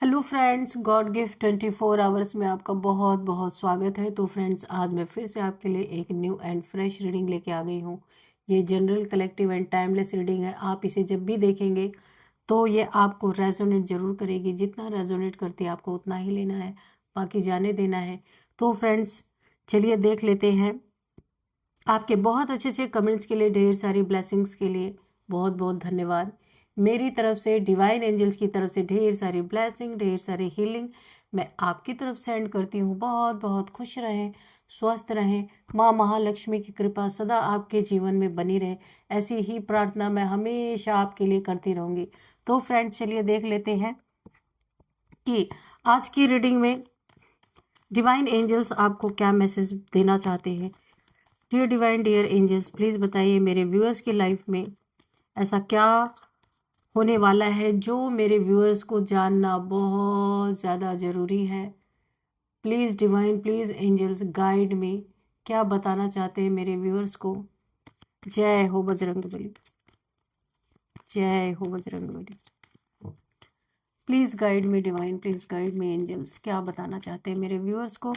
Hello friends, God gift 24 hours में आपका बहुत बहुत स्वागत है। तो फ्रेंड्स, आज मैं फिर से आपके लिए एक न्यू एंड फ्रेश रीडिंग लेके आ गई हूँ। ये general, collective and timeless reading है। आप इसे जब भी देखेंगे तो ये आपको रेजोनेट जरूर करेगी। जितना रेजोनेट करती है आपको उतना ही लेना है, बाकी जाने देना है। तो फ्रेंड्स, चलिए देख लेते हैं। आपके बहुत अच्छे अच्छे कमेंट्स के लिए, ढेर सारी ब्लेसिंग्स के लिए बहुत बहुत धन्यवाद। मेरी तरफ से, डिवाइन एंजल्स की तरफ से ढेर सारी ब्लेसिंग, ढेर सारी हीलिंग मैं आपकी तरफ सेंड करती हूँ। बहुत बहुत खुश रहें, स्वस्थ रहें, माँ महालक्ष्मी की कृपा सदा आपके जीवन में बनी रहे, ऐसी ही प्रार्थना मैं हमेशा आपके लिए करती रहूँगी। तो फ्रेंड्स, चलिए देख लेते हैं कि आज की रीडिंग में डिवाइन एंजल्स आपको क्या मैसेज देना चाहते हैं। Dear divine, dear angels, please बताइए मेरे व्यूअर्स की लाइफ में ऐसा क्या होने वाला है जो मेरे व्यूअर्स को जानना बहुत ज़्यादा ज़रूरी है। Please divine, please angels, guide में क्या बताना चाहते हैं मेरे व्यूअर्स को। जय हो बजरंगबली, जय हो Bajrangbali. Please guide me divine, please guide me angels, क्या बताना चाहते हैं मेरे व्यूअर्स को।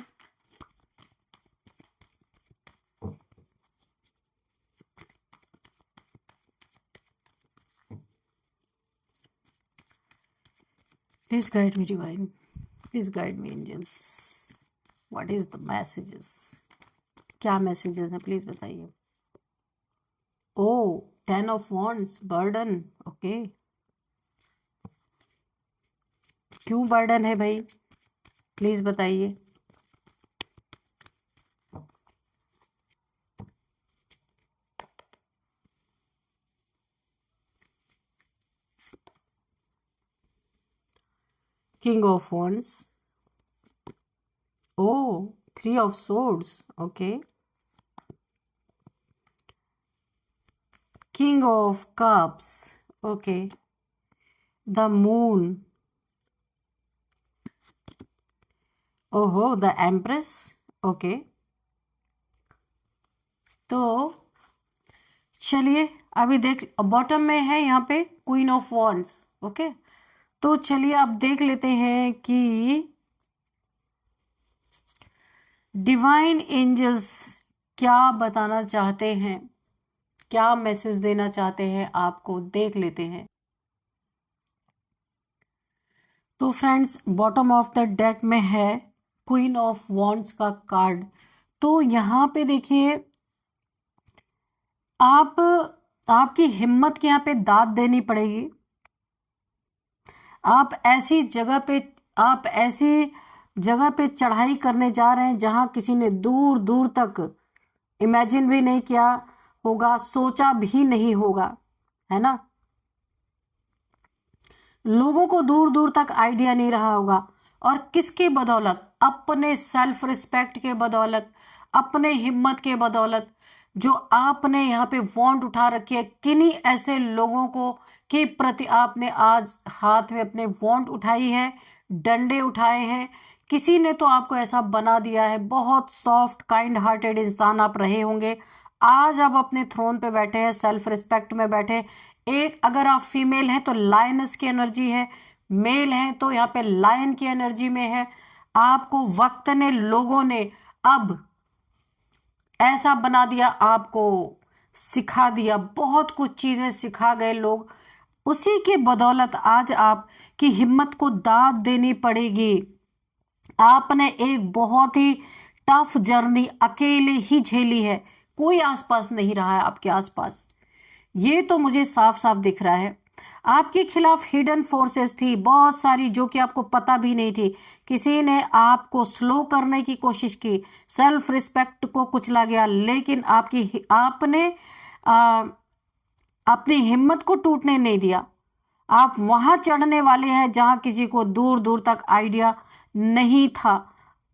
Please guide me divine, please guide me angels, what is the messages, क्या मैसेजेस हैं प्लीज़ बताइए। Oh, 10 of wands, burden. Okay, क्यों बर्डन है भाई, प्लीज़ बताइए। King of wands, oh, 3 of swords. Okay, king of cups. Okay, the moon. ओहो, the empress. Okay, तो चलिए अभी देख, बॉटम में है यहाँ पे क्वीन ऑफ वॉन्ड्स। ओके, तो चलिए अब देख लेते हैं कि डिवाइन एंजल्स क्या बताना चाहते हैं, क्या मैसेज देना चाहते हैं आपको, देख लेते हैं। तो friends, bottom of the deck में है क्वीन ऑफ वॉन्ड्स का कार्ड। तो यहाँ पे देखिए, आपकी हिम्मत की यहाँ पे दाद देनी पड़ेगी। आप ऐसी जगह पे चढ़ाई करने जा रहे हैं जहां किसी ने दूर दूर तक इमेजिन भी नहीं किया होगा, सोचा भी नहीं होगा, है ना। लोगों को दूर दूर तक आइडिया नहीं रहा होगा। और किसके बदौलत? अपने सेल्फ रिस्पेक्ट के बदौलत, अपने हिम्मत के बदौलत, जो आपने यहाँ पे वॉन्ट उठा रखी है। किन्हीं ऐसे लोगों को के प्रति आपने आज हाथ में अपने वॉन्ट उठाई है, डंडे उठाए हैं। किसी ने तो आपको ऐसा बना दिया है। बहुत सॉफ्ट, काइंड हार्टेड इंसान आप रहे होंगे। आज आप अपने थ्रोन पे बैठे हैं, सेल्फ रिस्पेक्ट में बैठे। एक, अगर आप फीमेल हैं तो लायनस की एनर्जी है, मेल हैं तो यहाँ पे लायन की एनर्जी में है। आपको वक्त ने, लोगों ने अब ऐसा बना दिया, आपको सिखा दिया, बहुत कुछ चीजें सिखा गए लोग। उसी के बदौलत आज आपकी हिम्मत को दाद देनी पड़ेगी। आपने एक बहुत ही टफ जर्नी अकेले ही झेली है, कोई आसपास नहीं रहा है आपके आसपास। ये तो मुझे साफ साफ दिख रहा है। आपके खिलाफ हिडन फोर्सेस थी बहुत सारी, जो कि आपको पता भी नहीं थी। किसी ने आपको स्लो करने की कोशिश की, सेल्फ रिस्पेक्ट को कुचला गया, लेकिन आपने अपनी हिम्मत को टूटने नहीं दिया। आप वहां चढ़ने वाले हैं जहां किसी को दूर दूर तक आइडिया नहीं था।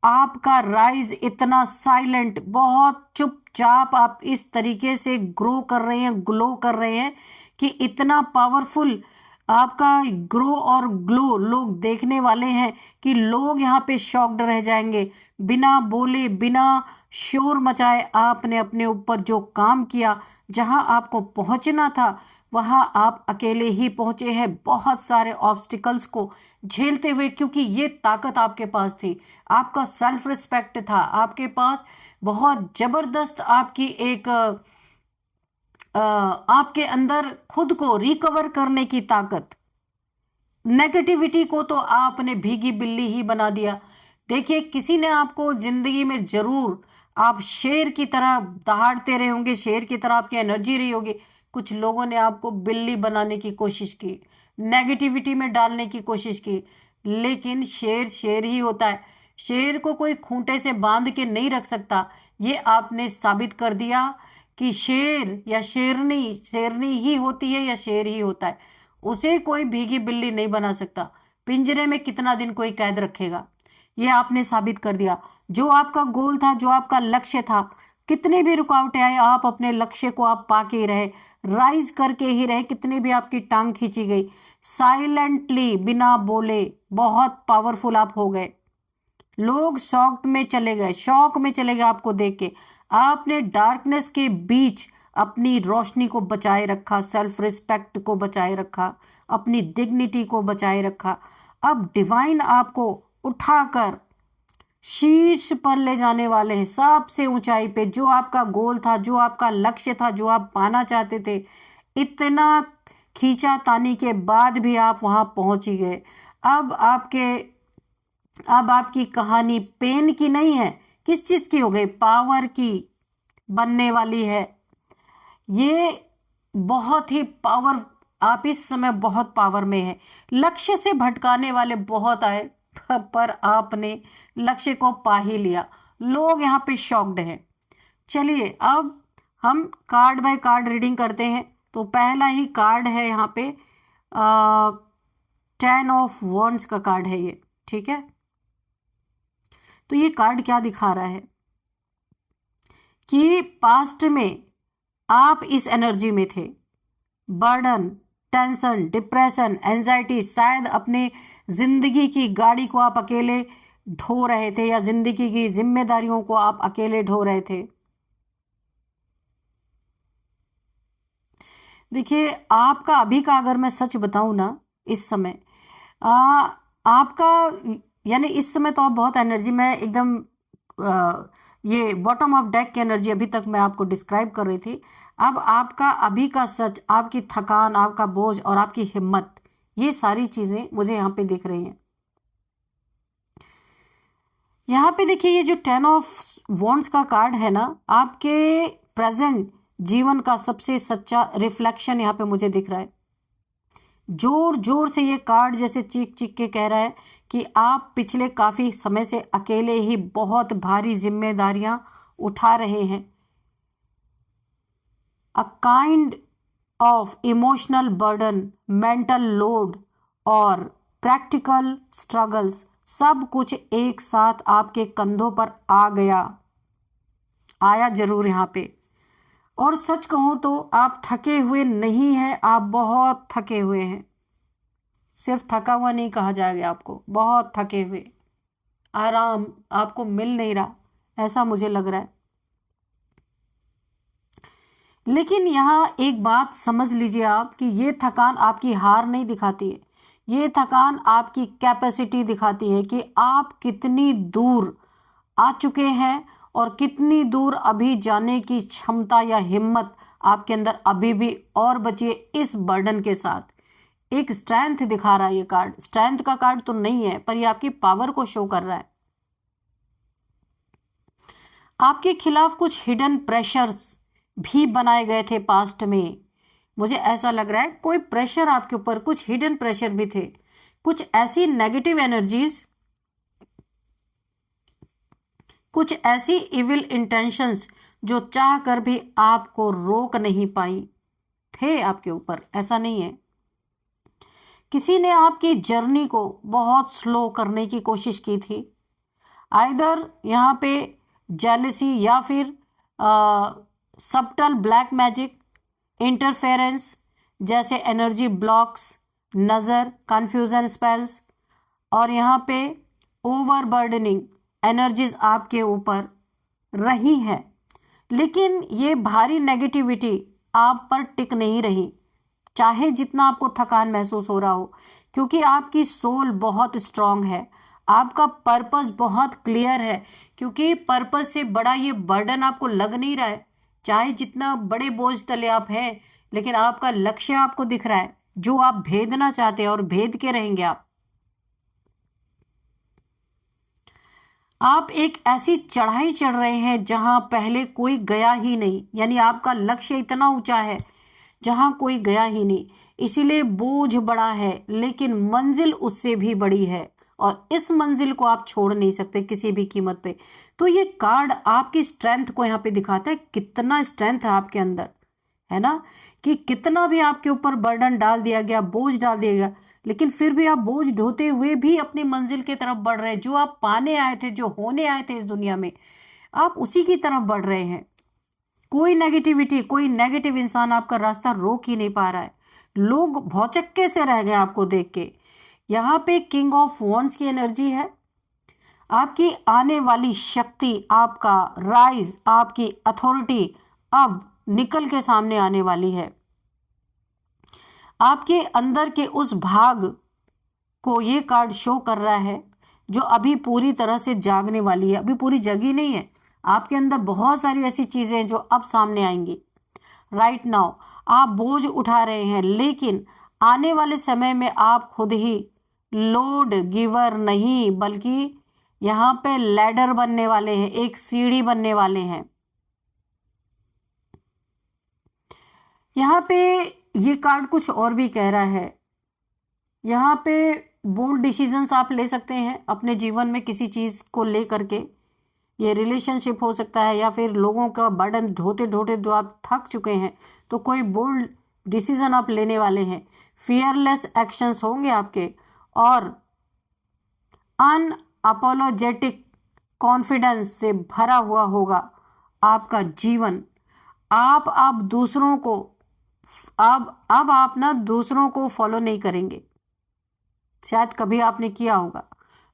आपका राइज इतना साइलेंट, बहुत चुपचाप आप इस तरीके से ग्रो कर रहे हैं, ग्लो कर रहे हैं कि इतना पावरफुल आपका ग्रो और ग्लो लोग देखने वाले हैं कि लोग यहाँ पे शॉक्ड रह जाएंगे। बिना बोले, बिना शोर मचाए आपने अपने ऊपर जो काम किया, जहां आपको पहुंचना था वहां आप अकेले ही पहुंचे हैं, बहुत सारे ऑब्स्टिकल्स को झेलते हुए, क्योंकि ये ताकत आपके पास थी, आपका सेल्फ रिस्पेक्ट था, आपके पास बहुत जबरदस्त आपकी एक आपके अंदर खुद को रिकवर करने की ताकत। नेगेटिविटी को तो आपने भीगी बिल्ली ही बना दिया। देखिए, किसी ने आपको जिंदगी में जरूर, आप शेर की तरह दहाड़ते रहे होंगे, शेर की तरह आपकी एनर्जी रही होगी, कुछ लोगों ने आपको बिल्ली बनाने की कोशिश की, नेगेटिविटी में डालने की कोशिश की, लेकिन शेर शेर ही होता है, शेर को कोई खूंटे से बांध के नहीं रख सकता। ये आपने साबित कर दिया कि शेर या शेरनी शेरनी ही होती है या शेर ही होता है, उसे कोई भीगी बिल्ली नहीं बना सकता। पिंजरे में कितना दिन कोई कैद रखेगा, ये आपने साबित कर दिया। जो आपका गोल था, जो आपका लक्ष्य था, कितनी भी रुकावटें आए, आप अपने लक्ष्य को आप पाके ही रहे, राइज करके ही रहे। कितनी भी आपकी टांग खींची गई, साइलेंटली बिना बोले बहुत पावरफुल आप हो गए। लोग शॉक में चले गए आपको देख के। आपने डार्कनेस के बीच अपनी रोशनी को बचाए रखा, सेल्फ रिस्पेक्ट को बचाए रखा, अपनी डिग्निटी को बचाए रखा। अब डिवाइन आपको उठाकर शीर्ष पर ले जाने वाले हैं, सबसे ऊंचाई पे। जो आपका गोल था, जो आपका लक्ष्य था, जो आप पाना चाहते थे, इतना खींचा तानी के बाद भी आप वहां पहुंच ही गए। अब आपकी कहानी पेन की नहीं है, किस चीज की हो गई? पावर की बनने वाली है। ये बहुत ही पावर, आप इस समय बहुत पावर में है। लक्ष्य से भटकाने वाले बहुत आए, पर आपने लक्ष्य को पा ही लिया। लोग यहाँ पे शॉक्ड हैं। चलिए, अब हम कार्ड बाय कार्ड रीडिंग करते हैं। तो पहला ही कार्ड है यहाँ पे 10 ऑफ वॉन्ड्स का कार्ड है ये, ठीक है। तो ये कार्ड क्या दिखा रहा है कि पास्ट में आप इस एनर्जी में थे, बर्डन, टेंशन, डिप्रेशन, एंजाइटी, शायद अपने जिंदगी की गाड़ी को आप अकेले ढो रहे थे, या जिंदगी की जिम्मेदारियों को आप अकेले ढो रहे थे। देखिए, आपका अभी का अगर मैं सच बताऊं ना, इस समय आपका, यानी इस समय तो आप बहुत एनर्जी में एकदम, ये बॉटम ऑफ डेक की एनर्जी अभी तक मैं आपको डिस्क्राइब कर रही थी। अब आपका अभी का सच, आपकी थकान, आपका बोझ और आपकी हिम्मत, ये सारी चीजें मुझे यहाँ पे दिख रही हैं। यहाँ पे देखिए, ये जो 10 ऑफ वॉन्ड्स का कार्ड है ना, आपके प्रेजेंट जीवन का सबसे सच्चा रिफ्लेक्शन यहाँ पे मुझे दिख रहा है। जोर जोर से ये कार्ड जैसे चीख चीख के कह रहा है कि आप पिछले काफी समय से अकेले ही बहुत भारी जिम्मेदारियां उठा रहे हैं। A kind of emotional burden, mental load और प्रैक्टिकल स्ट्रगल्स, सब कुछ एक साथ आपके कंधों पर आ गया, आया जरूर यहाँ पे। और सच कहूं तो आप थके हुए नहीं हैं, आप बहुत थके हुए हैं। सिर्फ थका हुआ नहीं कहा जाएगा आपको, बहुत थके हुए, आराम आपको मिल नहीं रहा, ऐसा मुझे लग रहा है। लेकिन यहाँ एक बात समझ लीजिए आप, कि ये थकान आपकी हार नहीं दिखाती है, ये थकान आपकी कैपेसिटी दिखाती है कि आप कितनी दूर आ चुके हैं और कितनी दूर अभी जाने की क्षमता या हिम्मत आपके अंदर अभी भी और बची है इस बर्डन के साथ। एक स्ट्रेंथ दिखा रहा है ये कार्ड। स्ट्रेंथ का कार्ड तो नहीं है, पर ये आपकी पावर को शो कर रहा है। आपके खिलाफ कुछ हिडन प्रेशर्स भी बनाए गए थे पास्ट में, मुझे ऐसा लग रहा है। कोई प्रेशर आपके ऊपर, कुछ हिडन प्रेशर भी थे, कुछ ऐसी नेगेटिव एनर्जीज, कुछ ऐसी इविल इंटेंशंस जो चाह कर भी आपको रोक नहीं पाई, थे आपके ऊपर। ऐसा नहीं है, किसी ने आपकी जर्नी को बहुत स्लो करने की कोशिश की थी। आइदर यहाँ पे जेलसी, या फिर सबटल ब्लैक मैजिक, इंटरफेरेंस, जैसे एनर्जी ब्लॉक्स, नज़र, कंफ्यूजन स्पेल्स, और यहाँ पे ओवरबर्डनिंग एनर्जीज आपके ऊपर रही हैं। लेकिन ये भारी नेगेटिविटी आप पर टिक नहीं रही, चाहे जितना आपको थकान महसूस हो रहा हो, क्योंकि आपकी सोल बहुत स्ट्रांग है, आपका पर्पस बहुत क्लियर है, क्योंकि पर्पस से बड़ा ये बर्डन आपको लग नहीं रहा है। चाहे जितना बड़े बोझ तले आप हैं, लेकिन आपका लक्ष्य आपको दिख रहा है, जो आप भेदना चाहते हैं, और भेद के रहेंगे आप एक ऐसी चढ़ाई चढ़ रहे हैं जहां पहले कोई गया ही नहीं, यानी आपका लक्ष्य इतना ऊंचा है जहां कोई गया ही नहीं, इसीलिए बोझ बड़ा है, लेकिन मंजिल उससे भी बड़ी है, और इस मंजिल को आप छोड़ नहीं सकते किसी भी कीमत पे। तो ये कार्ड आपकी स्ट्रेंथ को यहाँ पे दिखाता है, कितना स्ट्रेंथ है आपके अंदर, है ना, कि कितना भी आपके ऊपर बर्डन डाल दिया गया, बोझ डाल दिया गया, लेकिन फिर भी आप बोझ ढोते हुए भी अपनी मंजिल की तरफ बढ़ रहे हैं। जो आप पाने आए थे, जो होने आए थे इस दुनिया में, आप उसी की तरफ बढ़ रहे हैं। कोई नेगेटिविटी, कोई नेगेटिव इंसान आपका रास्ता रोक ही नहीं पा रहा है। लोग भौचक्के से रह गए आपको देख के। यहाँ पे किंग ऑफ वॉन्ड्स की एनर्जी है। आपकी आने वाली शक्ति, आपका राइज, आपकी अथॉरिटी अब निकल के सामने आने वाली है। आपके अंदर के उस भाग को ये कार्ड शो कर रहा है जो अभी पूरी तरह से जागने वाली है। अभी पूरी जगी नहीं है, आपके अंदर बहुत सारी ऐसी चीजें हैं जो अब सामने आएंगी। राइट नाउ आप बोझ उठा रहे हैं, लेकिन आने वाले समय में आप खुद ही लोड गिवर नहीं, बल्कि यहाँ पे लैडर बनने वाले हैं, एक सीढ़ी बनने वाले हैं। यहाँ पे ये कार्ड कुछ और भी कह रहा है। यहाँ पे बोल्ड डिसीजंस आप ले सकते हैं अपने जीवन में किसी चीज़ को ले करके। ये रिलेशनशिप हो सकता है, या फिर लोगों का बर्डन ढोते ढोते जो आप थक चुके हैं, तो कोई बोल्ड डिसीजन आप लेने वाले हैं। फियरलेस एक्शंस होंगे आपके, और अनअपोलोजेटिक कॉन्फिडेंस से भरा हुआ होगा आपका जीवन। आप अब दूसरों को अब आप ना दूसरों को फॉलो नहीं करेंगे, शायद कभी आपने किया होगा।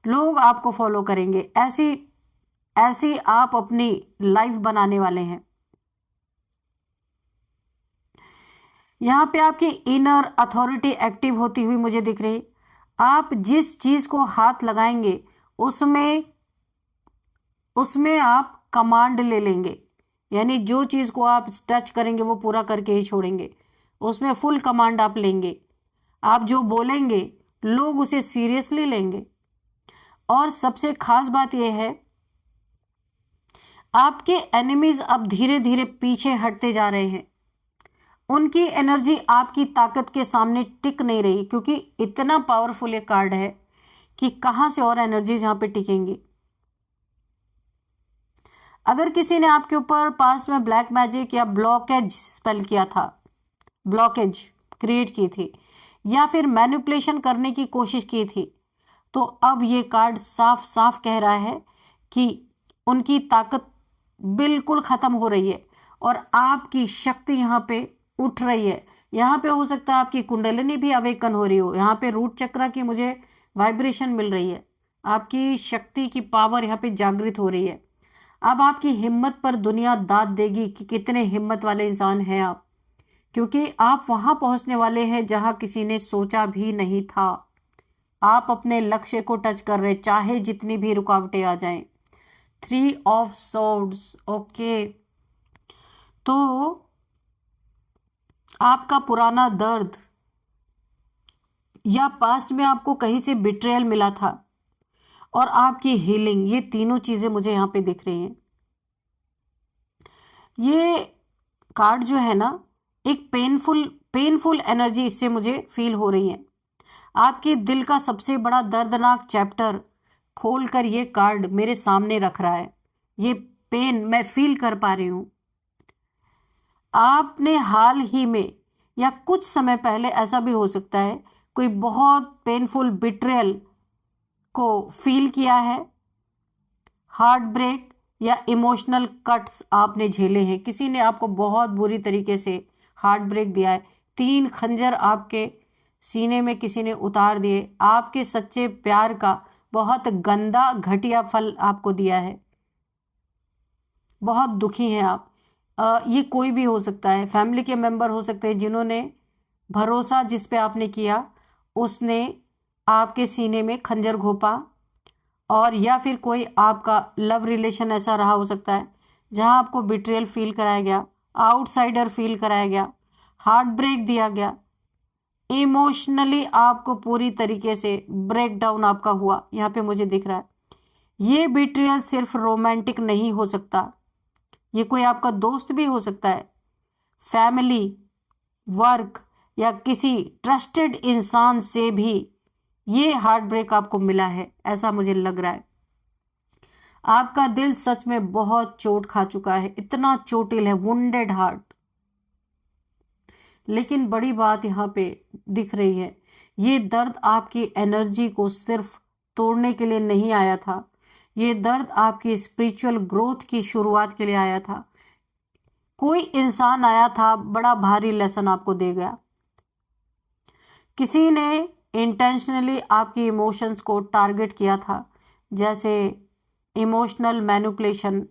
लोग आपको फॉलो करेंगे, ऐसी आप अपनी लाइफ बनाने वाले हैं। यहाँ पे आपकी इनर अथॉरिटी एक्टिव होती हुई मुझे दिख रही। आप जिस चीज को हाथ लगाएंगे उसमें आप कमांड ले लेंगे, यानी जो चीज को आप टच करेंगे वो पूरा करके ही छोड़ेंगे, उसमें फुल कमांड आप लेंगे। आप जो बोलेंगे लोग उसे सीरियसली लेंगे। और सबसे खास बात यह है, आपके एनिमीज अब धीरे धीरे पीछे हटते जा रहे हैं। उनकी एनर्जी आपकी ताकत के सामने टिक नहीं रही, क्योंकि इतना पावरफुल ये कार्ड है कि कहां से और एनर्जीज यहां पे टिकेंगी। अगर किसी ने आपके ऊपर पास्ट में ब्लैक मैजिक या ब्लॉकेज स्पेल किया था, ब्लॉकेज क्रिएट की थी, या फिर मैनिपुलेशन करने की कोशिश की थी, तो अब ये कार्ड साफ साफ कह रहा है कि उनकी ताकत बिल्कुल खत्म हो रही है, और आपकी शक्ति यहाँ पे उठ रही है। यहाँ पे हो सकता है आपकी कुंडलिनी भी अवेकन हो रही हो। यहाँ पे रूट चक्र की मुझे वाइब्रेशन मिल रही है। आपकी शक्ति की पावर यहाँ पे जागृत हो रही है। अब आपकी हिम्मत पर दुनिया दाद देगी कि कितने हिम्मत वाले इंसान हैं आप, क्योंकि आप वहां पहुंचने वाले हैं जहां किसी ने सोचा भी नहीं था। आप अपने लक्ष्य को टच कर रहे, चाहे जितनी भी रुकावटें आ जाएं। 3 ऑफ सॉर्ड्स, ओके। तो आपका पुराना दर्द, या पास्ट में आपको कहीं से बिट्रेयल मिला था, और आपकी हीलिंग, ये तीनों चीजें मुझे यहाँ पे दिख रही हैं। ये कार्ड जो है ना, एक पेनफुल एनर्जी इससे मुझे फील हो रही है। आपके दिल का सबसे बड़ा दर्दनाक चैप्टर खोलकर ये कार्ड मेरे सामने रख रहा है। ये पेन मैं फील कर पा रही हूं। आपने हाल ही में या कुछ समय पहले, ऐसा भी हो सकता है, कोई बहुत पेनफुल बिट्रेयल को फील किया है। हार्ट ब्रेक या इमोशनल कट्स आपने झेले हैं। किसी ने आपको बहुत बुरी तरीके से हार्ट ब्रेक दिया है। 3 खंजर आपके सीने में किसी ने उतार दिए। आपके सच्चे प्यार का बहुत गंदा घटिया फल आपको दिया है। बहुत दुखी हैं आप। ये कोई भी हो सकता है, फैमिली के मेंबर हो सकते हैं जिन्होंने भरोसा जिस पे आपने किया उसने आपके सीने में खंजर घोंपा, और या फिर कोई आपका लव रिलेशन ऐसा रहा हो सकता है जहां आपको बिट्रियल फील कराया गया, आउटसाइडर फील कराया गया, हार्ट ब्रेक दिया गया, इमोशनली आपको पूरी तरीके से ब्रेक डाउन आपका हुआ। यहाँ पे मुझे दिख रहा है ये बिट्रियल सिर्फ रोमांटिक नहीं हो सकता, ये कोई आपका दोस्त भी हो सकता है, फैमिली, वर्क या किसी ट्रस्टेड इंसान से भी ये हार्ट ब्रेक आपको मिला है, ऐसा मुझे लग रहा है। आपका दिल सच में बहुत चोट खा चुका है, इतना चोटिल है, वुंडेड हार्ट। लेकिन बड़ी बात यहाँ पे दिख रही है, ये दर्द आपकी एनर्जी को सिर्फ तोड़ने के लिए नहीं आया था, ये दर्द आपकी स्पिरिचुअल ग्रोथ की शुरुआत के लिए आया था। कोई इंसान आया था, बड़ा भारी लेसन आपको दे गया। किसी ने इंटेंशनली आपकी इमोशंस को टारगेट किया था, जैसे emotional manipulation,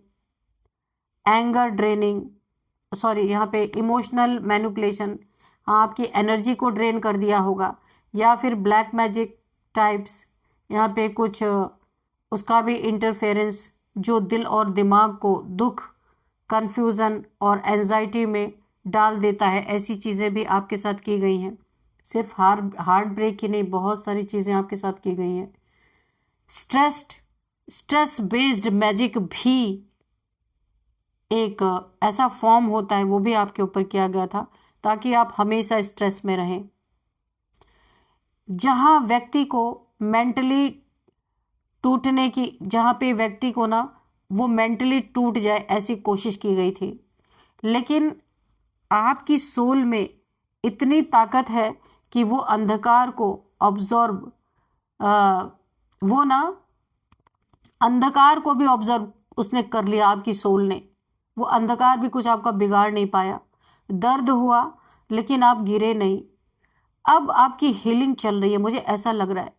anger draining, sorry यहाँ पे इमोशनल मैनिपुलेशन, आपकी एनर्जी को ड्रेन कर दिया होगा, या फिर ब्लैक मैजिक टाइप्स, यहाँ पे कुछ उसका भी इंटरफेरेंस जो दिल और दिमाग को दुख, कंफ्यूजन और एंजाइटी में डाल देता है, ऐसी चीज़ें भी आपके साथ की गई हैं। सिर्फ हार्ट ब्रेक ही नहीं, बहुत सारी चीज़ें आपके साथ की गई हैं। स्ट्रेस बेस्ड मैजिक भी एक ऐसा फॉर्म होता है, वो भी आपके ऊपर किया गया था ताकि आप हमेशा स्ट्रेस में रहें। जहां व्यक्ति को मेंटली टूटने की, जहां पे व्यक्ति को ना वो मेंटली टूट जाए, ऐसी कोशिश की गई थी। लेकिन आपकी सोल में इतनी ताकत है कि वो अंधकार को ऑब्जर्व, वो ना अंधकार को भी ऑब्जर्व उसने कर लिया, आपकी सोल ने। वो अंधकार भी कुछ आपका बिगाड़ नहीं पाया। दर्द हुआ लेकिन आप गिरे नहीं। अब आपकी हीलिंग चल रही है, मुझे ऐसा लग रहा है।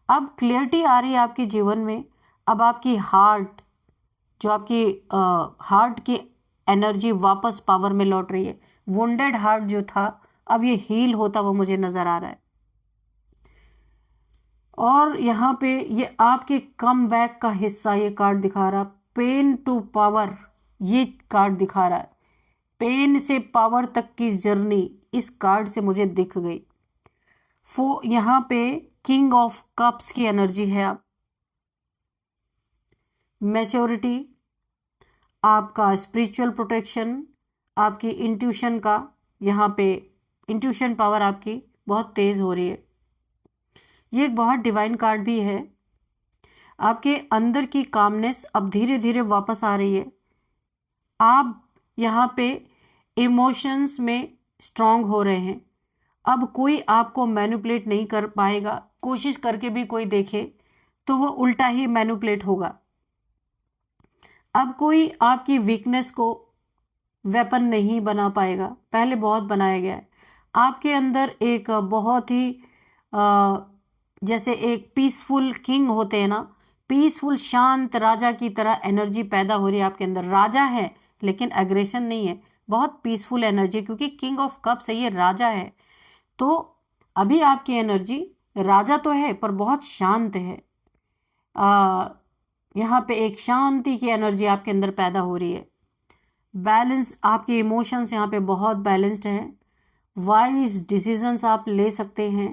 अब क्लियरिटी आ रही है आपके जीवन में। अब आपकी हार्ट, जो आपकी हार्ट की एनर्जी वापस पावर में लौट रही है। वुंडेड हार्ट जो था, अब ये हील होता वो मुझे नजर आ रहा है। और यहाँ पे ये आपके कम बैक का हिस्सा ये कार्ड दिखा रहा, पेन टू पावर, ये कार्ड दिखा रहा है। पेन से पावर तक की जर्नी इस कार्ड से मुझे दिख गई। यहाँ पे किंग ऑफ कप्स की एनर्जी है। आप मैच्योरिटी, आपका स्पिरिचुअल प्रोटेक्शन, आपकी इंट्यूशन का, यहाँ पे इंट्यूशन पावर आपकी बहुत तेज हो रही है। ये एक बहुत डिवाइन कार्ड भी है। आपके अंदर की कामनेस अब धीरे धीरे वापस आ रही है। आप यहाँ पे इमोशंस में स्ट्रांग हो रहे हैं। अब कोई आपको मैनिपुलेट नहीं कर पाएगा। कोशिश करके भी कोई देखे तो वो उल्टा ही मैनिपुलेट होगा। अब कोई आपकी वीकनेस को वेपन नहीं बना पाएगा, पहले बहुत बनाया गया है। आपके अंदर एक बहुत ही जैसे एक पीसफुल किंग होते हैं ना, पीसफुल शांत राजा की तरह एनर्जी पैदा हो रही है आपके अंदर। राजा है लेकिन एग्रेशन नहीं है, बहुत पीसफुल एनर्जी, क्योंकि किंग ऑफ कप्स है, ये राजा है। तो अभी आपकी एनर्जी राजा तो है पर बहुत शांत है। यहाँ पे एक शांति की एनर्जी आपके अंदर पैदा हो रही है। बैलेंस, आपके इमोशंस यहाँ पे बहुत बैलेंस्ड हैं। वाइज डिसीजंस आप ले सकते हैं।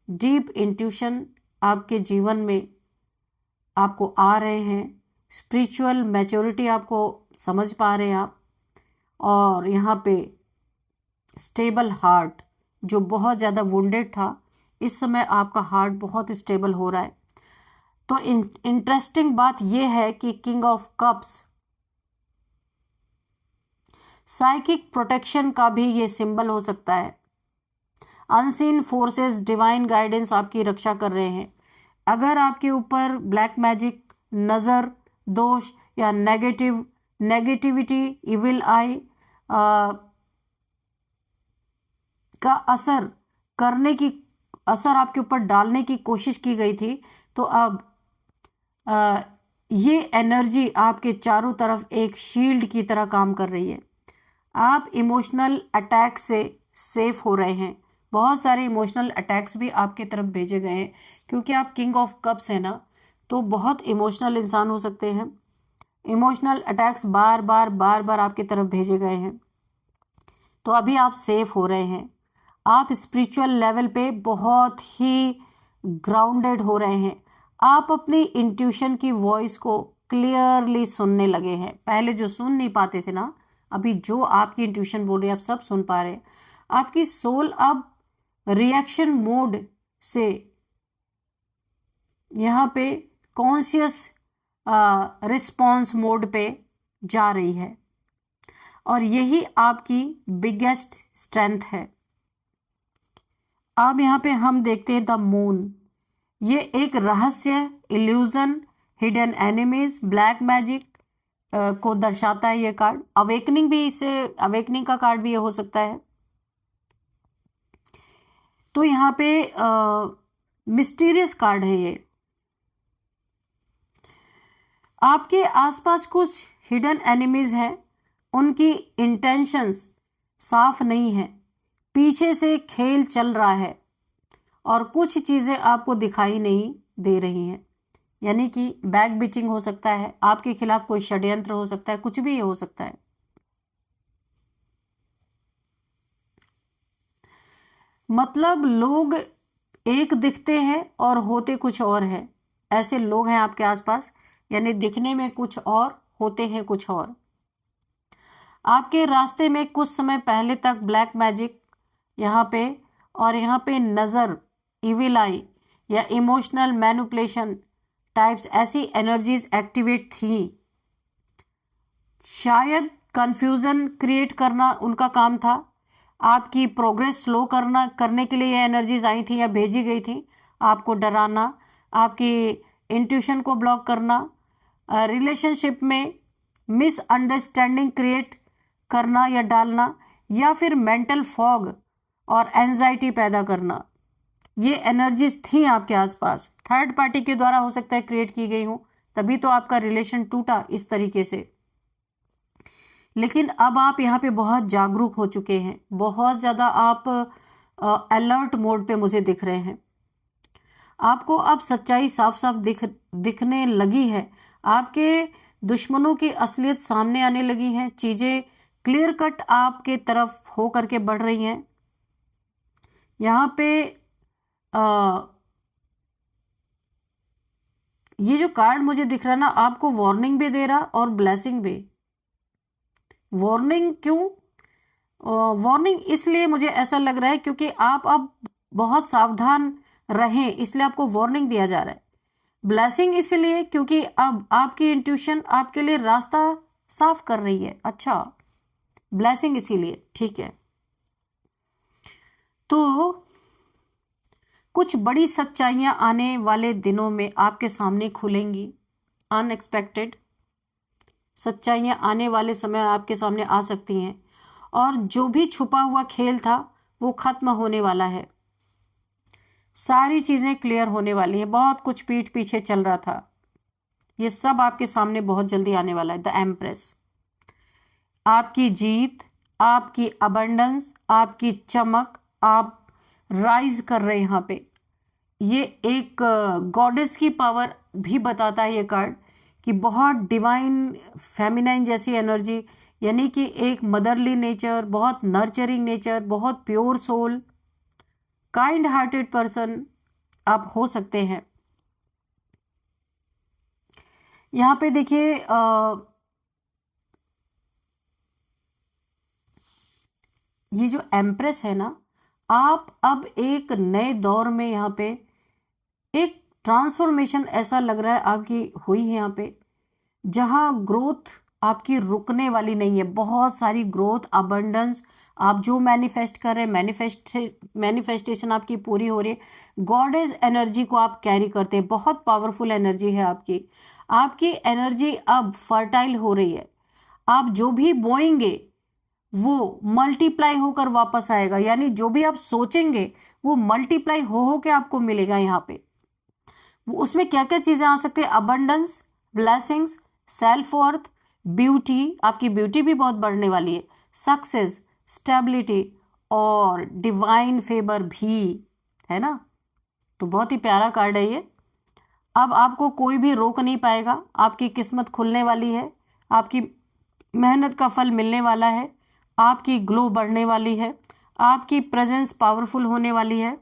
डीप इंट्यूशन आपके जीवन में आपको आ रहे हैं। स्पिरिचुअल मैच्योरिटी आपको समझ पा रहे हैं आप। और यहाँ पे स्टेबल हार्ट, जो बहुत ज़्यादा वुंडेड था, इस समय आपका हार्ट बहुत स्टेबल हो रहा है। तो इंटरेस्टिंग बात यह है कि king of cups psychic protection का भी ये सिंबल हो सकता है। अनसीन फोर्सेस, डिवाइन गाइडेंस आपकी रक्षा कर रहे हैं। अगर आपके ऊपर ब्लैक मैजिक, नज़र, दोष या नेगेटिविटी, इविल आई का असर आपके ऊपर डालने की कोशिश की गई थी, तो अब ये एनर्जी आपके चारों तरफ एक शील्ड की तरह काम कर रही है। आप इमोशनल अटैक से सेफ हो रहे हैं। बहुत सारे इमोशनल अटैक्स भी आपके तरफ भेजे गए हैं, क्योंकि आप किंग ऑफ कप्स हैं ना, तो बहुत इमोशनल इंसान हो सकते हैं। इमोशनल अटैक्स बार बार आपकी तरफ भेजे गए हैं। तो अभी आप सेफ हो रहे हैं। आप स्पिरिचुअल लेवल पे बहुत ही ग्राउंडेड हो रहे हैं। आप अपनी इंट्यूशन की वॉइस को क्लियरली सुनने लगे हैं। पहले जो सुन नहीं पाते थे ना, अभी जो आपकी इंट्यूशन बोल रही है आप सब सुन पा रहे हैं। आपकी सोल अब रिएक्शन मोड से यहाँ पे कॉन्शियस रिस्पॉन्स मोड पे जा रही है, और यही आपकी बिगेस्ट स्ट्रेंथ है। अब यहाँ पे हम देखते हैं द मून। ये एक रहस्य, illusion, hidden enemies, black magic को दर्शाता है ये कार्ड। अवेकनिंग भी, इसे अवेकनिंग का कार्ड भी ये हो सकता है। तो यहाँ पे मिस्टीरियस कार्ड है ये। आपके आसपास कुछ हिडन एनिमीज हैं, उनकी इंटेंशंस साफ नहीं है, पीछे से खेल चल रहा है और कुछ चीज़ें आपको दिखाई नहीं दे रही हैं। यानी कि बैक बिचिंग हो सकता है, आपके खिलाफ कोई षड्यंत्र हो सकता है, कुछ भी ये हो सकता है। मतलब लोग एक दिखते हैं और होते कुछ और हैं। ऐसे लोग हैं आपके आसपास, यानी दिखने में कुछ और, होते हैं कुछ और। आपके रास्ते में कुछ समय पहले तक ब्लैक मैजिक यहाँ पे, और यहाँ पे नज़र, इविल आई या इमोशनल मैनिपुलेशन टाइप्स, ऐसी एनर्जीज एक्टिवेट थी। शायद कंफ्यूजन क्रिएट करना उनका काम था। आपकी प्रोग्रेस स्लो करने के लिए ये एनर्जीज आई थी या भेजी गई थी। आपको डराना, आपकी इंट्यूशन को ब्लॉक करना, रिलेशनशिप में मिसअंडरस्टैंडिंग क्रिएट करना या डालना, या फिर मेंटल फॉग और एंजाइटी पैदा करना। ये एनर्जीज थी आपके आसपास, थर्ड पार्टी के द्वारा हो सकता है क्रिएट की गई हो, तभी तो आपका रिलेशन टूटा इस तरीके से। लेकिन अब आप यहाँ पे बहुत जागरूक हो चुके हैं, बहुत ज़्यादा आप अलर्ट मोड पे मुझे दिख रहे हैं। आपको अब सच्चाई साफ साफ दिखने लगी है। आपके दुश्मनों की असलियत सामने आने लगी है। चीज़ें क्लियर कट आपके तरफ हो करके बढ़ रही हैं। यहाँ पे ये जो कार्ड मुझे दिख रहा है ना, आपको वार्निंग भी दे रहा और ब्लेसिंग भी। वार्निंग क्यों? वार्निंग इसलिए मुझे ऐसा लग रहा है क्योंकि आप अब बहुत सावधान रहें, इसलिए आपको वार्निंग दिया जा रहा है। ब्लेसिंग इसलिए क्योंकि अब आपकी इंट्यूशन आपके लिए रास्ता साफ कर रही है। अच्छा, ब्लेसिंग इसीलिए, ठीक है। तो कुछ बड़ी सच्चाइयां आने वाले दिनों में आपके सामने खुलेंगी। अनएक्सपेक्टेड सच्चाइयां आने वाले समय आपके सामने आ सकती हैं, और जो भी छुपा हुआ खेल था वो खत्म होने वाला है। सारी चीजें क्लियर होने वाली है। बहुत कुछ पीठ पीछे चल रहा था, ये सब आपके सामने बहुत जल्दी आने वाला है। द एम्प्रेस, आपकी जीत, आपकी अबंडेंस, आपकी चमक, आप राइज कर रहे हैं यहाँ पे। ये एक गॉडेस की पावर भी बताता है ये कार्ड, कि बहुत डिवाइन फेमिनाइन जैसी एनर्जी, यानी कि एक मदरली नेचर, बहुत नर्चरिंग नेचर, बहुत pure soul, kind hearted person आप हो सकते हैं। यहाँ पे देखिए ये जो एम्प्रेस है ना, आप अब एक नए दौर में यहाँ पे एक ट्रांसफॉर्मेशन ऐसा लग रहा है आपकी हुई है यहाँ पे, जहाँ ग्रोथ आपकी रुकने वाली नहीं है। बहुत सारी ग्रोथ, अबंडेंस, आप जो मैनिफेस्ट कर रहे हैं, मैनिफेस्टेशन आपकी पूरी हो रही है। गॉडेस एनर्जी को आप कैरी करते हैं, बहुत पावरफुल एनर्जी है आपकी। आपकी एनर्जी अब फर्टाइल हो रही है। आप जो भी बोएंगे वो मल्टीप्लाई होकर वापस आएगा, यानी जो भी आप सोचेंगे वो मल्टीप्लाई हो के आपको मिलेगा। यहाँ पे उसमें क्या क्या चीजें आ सकती है? Abundance, blessings, self worth, beauty, आपकी ब्यूटी भी बहुत बढ़ने वाली है, सक्सेस, स्टेबिलिटी, और डिवाइन फेवर भी, है ना। तो बहुत ही प्यारा कार्ड है ये। अब आपको कोई भी रोक नहीं पाएगा, आपकी किस्मत खुलने वाली है, आपकी मेहनत का फल मिलने वाला है, आपकी ग्लो बढ़ने वाली है, आपकी प्रेजेंस पावरफुल होने वाली है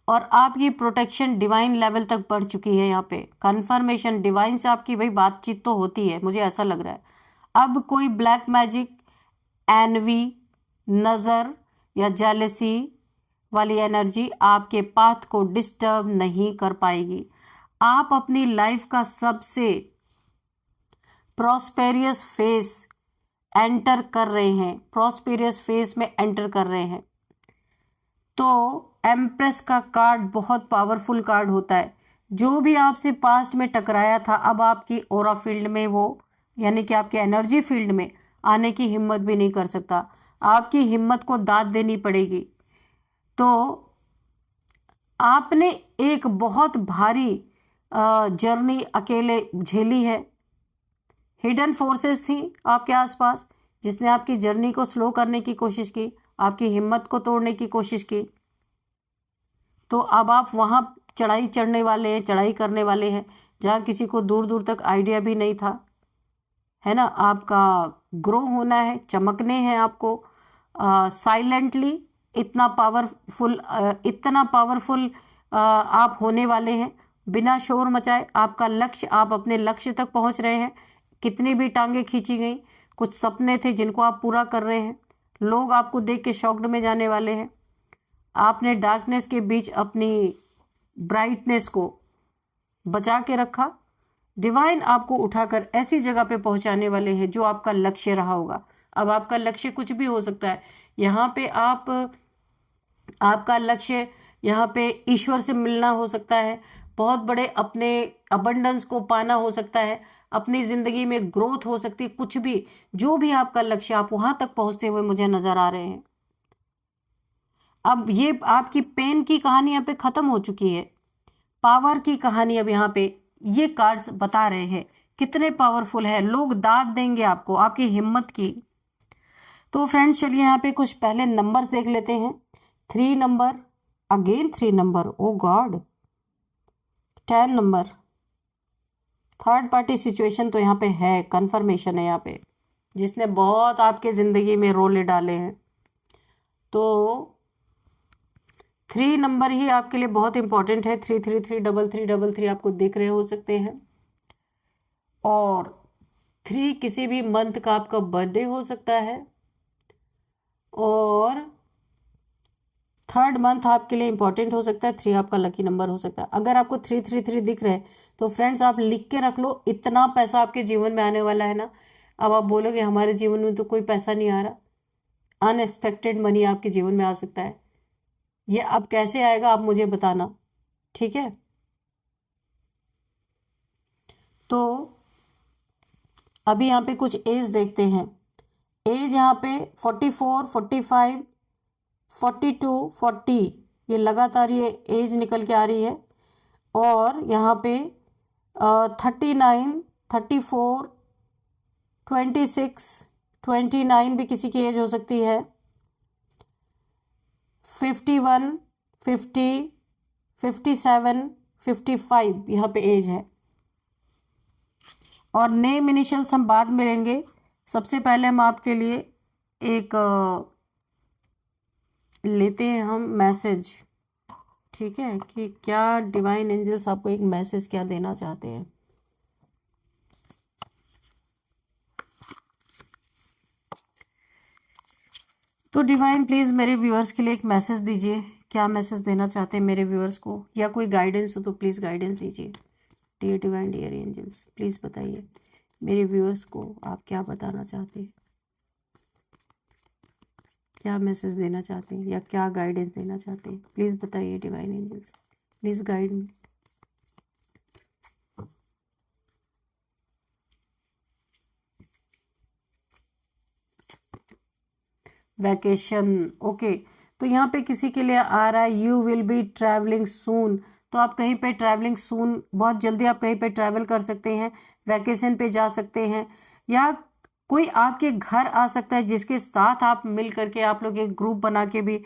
और आपकी प्रोटेक्शन डिवाइन लेवल तक बढ़ चुकी है। यहाँ पे कंफर्मेशन डिवाइन से आपकी भाई बातचीत तो होती है, मुझे ऐसा लग रहा है। अब कोई ब्लैक मैजिक, एनवी, नज़र या जेलसी वाली एनर्जी आपके पाथ को डिस्टर्ब नहीं कर पाएगी। आप अपनी लाइफ का सबसे प्रॉस्पेरियस फेस एंटर कर रहे हैं, प्रॉस्पेरियस फेस में एंटर कर रहे हैं। तो एम्प्रेस का कार्ड बहुत पावरफुल कार्ड होता है। जो भी आपसे पास्ट में टकराया था, अब आपकी ऑरा फील्ड में वो, यानी कि आपके एनर्जी फील्ड में आने की हिम्मत भी नहीं कर सकता। आपकी हिम्मत को दाद देनी पड़ेगी। तो आपने एक बहुत भारी जर्नी अकेले झेली है। हिडन फोर्सेस थी आपके आसपास जिसने आपकी जर्नी को स्लो करने की कोशिश की, आपकी हिम्मत को तोड़ने की कोशिश की। तो अब आप वहाँ चढ़ाई चढ़ने वाले हैं, चढ़ाई करने वाले हैं जहाँ किसी को दूर दूर तक आइडिया भी नहीं था, है ना। आपका ग्रो होना है, चमकने हैं आपको साइलेंटली। इतना पावरफुल आप होने वाले हैं बिना शोर मचाए। आपका लक्ष्य, आप अपने लक्ष्य तक पहुंच रहे हैं। कितनी भी टांगे खींची गई, कुछ सपने थे जिनको आप पूरा कर रहे हैं। लोग आपको देख के शॉक्ड में जाने वाले हैं। आपने डार्कनेस के बीच अपनी ब्राइटनेस को बचा के रखा। डिवाइन आपको उठाकर ऐसी जगह पे पहुंचाने वाले हैं जो आपका लक्ष्य रहा होगा। अब आपका लक्ष्य कुछ भी हो सकता है। यहाँ पे आपका लक्ष्य यहाँ पे ईश्वर से मिलना हो सकता है, बहुत बड़े अपने अबंडेंस को पाना हो सकता है, अपनी जिंदगी में ग्रोथ हो सकती है, कुछ भी, जो भी आपका लक्ष्य, आप वहां तक पहुंचते हुए मुझे नजर आ रहे हैं। अब ये आपकी पेन की कहानी यहाँ पे खत्म हो चुकी है। पावर की कहानी अब यहाँ पे ये कार्ड्स बता रहे हैं कितने पावरफुल है। लोग दाद देंगे आपको, आपकी हिम्मत की। तो फ्रेंड्स चलिए यहाँ पे कुछ पहले नंबर्स देख लेते हैं। 3 number, again 3 number, oh God, 10 number. Third party situation तो यहाँ पे है, कंफर्मेशन है यहाँ पे, जिसने बहुत आपके जिंदगी में रोले डाले हैं। तो 3 नंबर ही आपके लिए बहुत इंपॉर्टेंट है। 3333333 आपको दिख रहे हो सकते हैं। और 3 किसी भी मंथ का आपका बर्थडे हो सकता है। और थर्ड मंथ आपके लिए इंपॉर्टेंट हो सकता है। 3 आपका लकी नंबर हो सकता है। अगर आपको 333 दिख रहे हैं तो फ्रेंड्स आप लिख के रख लो, इतना पैसा आपके जीवन में आने वाला है ना। अब आप बोलोगे हमारे जीवन में तो कोई पैसा नहीं आ रहा। अनएक्सपेक्टेड मनी आपके जीवन में आ सकता है। ये अब कैसे आएगा आप मुझे बताना, ठीक है। तो अभी यहाँ पे कुछ एज देखते हैं। एज यहाँ पे 44, 45, 42, 40, ये लगातार ये एज निकल के आ रही है। और यहाँ पे 39, 34, 26, 29 भी किसी की एज हो सकती है। 51, 50, 57, 55 यहाँ पे एज है। और नेम इनिशियल्स हम बाद में लेंगे। सबसे पहले हम आपके लिए एक लेते हैं हम मैसेज, ठीक है, कि क्या डिवाइन एंजल्स आपको एक मैसेज क्या देना चाहते हैं। तो डिवाइन प्लीज मेरे व्यूअर्स के लिए एक मैसेज दीजिए। क्या मैसेज देना चाहते हैं मेरे व्यूअर्स को, या कोई गाइडेंस हो तो प्लीज गाइडेंस दीजिए। Dear divine, dear angels, please बताइए मेरे व्यूअर्स को आप क्या बताना चाहते हैं, क्या मैसेज देना चाहते हैं या क्या गाइडेंस देना चाहते हैं। प्लीज बताइए divine angels, please guide me. Vacation, okay. तो यहाँ पे किसी के लिए आ रहा है you will be travelling soon. तो आप कहीं पे ट्रैवलिंग सून, बहुत जल्दी आप कहीं पे ट्रैवल कर सकते हैं, वैकेशन पे जा सकते हैं, या कोई आपके घर आ सकता है जिसके साथ आप मिल करके आप लोग एक ग्रुप बना के भी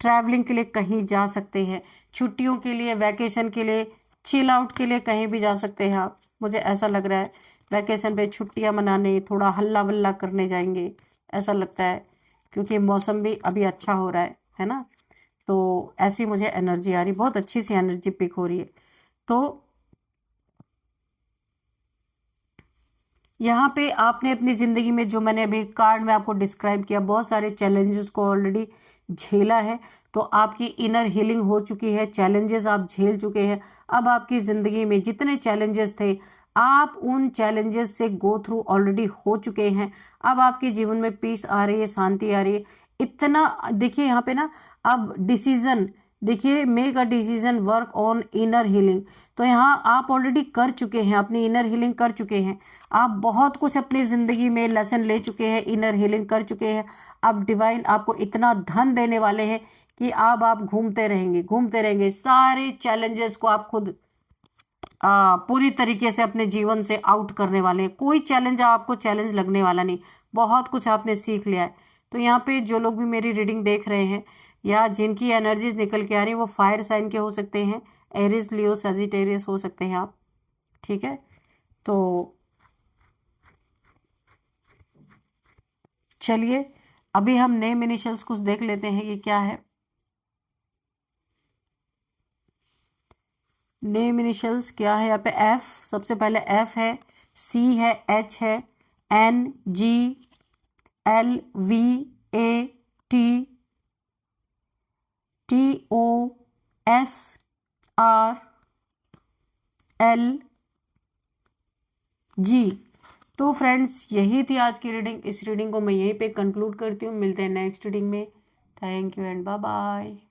ट्रैवलिंग के लिए कहीं जा सकते हैं, छुट्टियों के लिए, वैकेशन के लिए, चिल आउट के लिए कहीं भी जा सकते हैं आप। मुझे ऐसा लग रहा है वैकेशन पे छुट्टियां मनाने, थोड़ा हल्ला वल्ला करने जाएंगे ऐसा लगता है, क्योंकि मौसम भी अभी अच्छा हो रहा है ना। तो ऐसी मुझे एनर्जी आ रही, बहुत अच्छी सी एनर्जी पिक हो रही है। तो यहाँ पे आपने अपनी ज़िंदगी में, जो मैंने अभी कार्ड में आपको डिस्क्राइब किया, बहुत सारे चैलेंजेस को ऑलरेडी झेला है। तो आपकी इनर हीलिंग हो चुकी है, चैलेंजेस आप झेल चुके हैं। अब आपकी ज़िंदगी में जितने चैलेंजेस थे, आप उन चैलेंजेस से गो थ्रू ऑलरेडी हो चुके हैं। अब आपके जीवन में पीस आ रही है, शांति आ रही है। इतना देखिए यहाँ पे ना, अब डिसीजन देखिए, make a decision, work on inner healing. तो यहाँ आप ऑलरेडी कर चुके हैं, अपनी इनर हीलिंग कर चुके हैं। आप बहुत कुछ अपनी ज़िंदगी में लेसन ले चुके हैं, इनर हीलिंग कर चुके हैं। अब डिवाइन आपको इतना धन देने वाले हैं कि अब आप घूमते रहेंगे, घूमते रहेंगे। सारे चैलेंजेस को आप खुद पूरी तरीके से अपने जीवन से आउट करने वाले हैं। कोई चैलेंज आपको चैलेंज लगने वाला नहीं, बहुत कुछ आपने सीख लिया है। तो यहाँ पे जो लोग भी मेरी रीडिंग देख रहे हैं या जिनकी एनर्जीज निकल के आ रही है, वो फायर साइन के हो सकते हैं, एरिस, लियो, सजिटेरियस हो सकते हैं आप, ठीक है। तो चलिए अभी हम नेम इनिशियल्स कुछ देख लेते हैं ये क्या है। नेम इनिशियल्स क्या है यहाँ पे, एफ, सबसे पहले एफ है, सी है, एच है, N, G, L, V, A, T, T, O, S, R, L, G. तो फ्रेंड्स यही थी आज की रीडिंग। इस रीडिंग को मैं यहीं पे कंक्लूड करती हूँ। मिलते हैं नेक्स्ट रीडिंग में। Thank you and bye bye.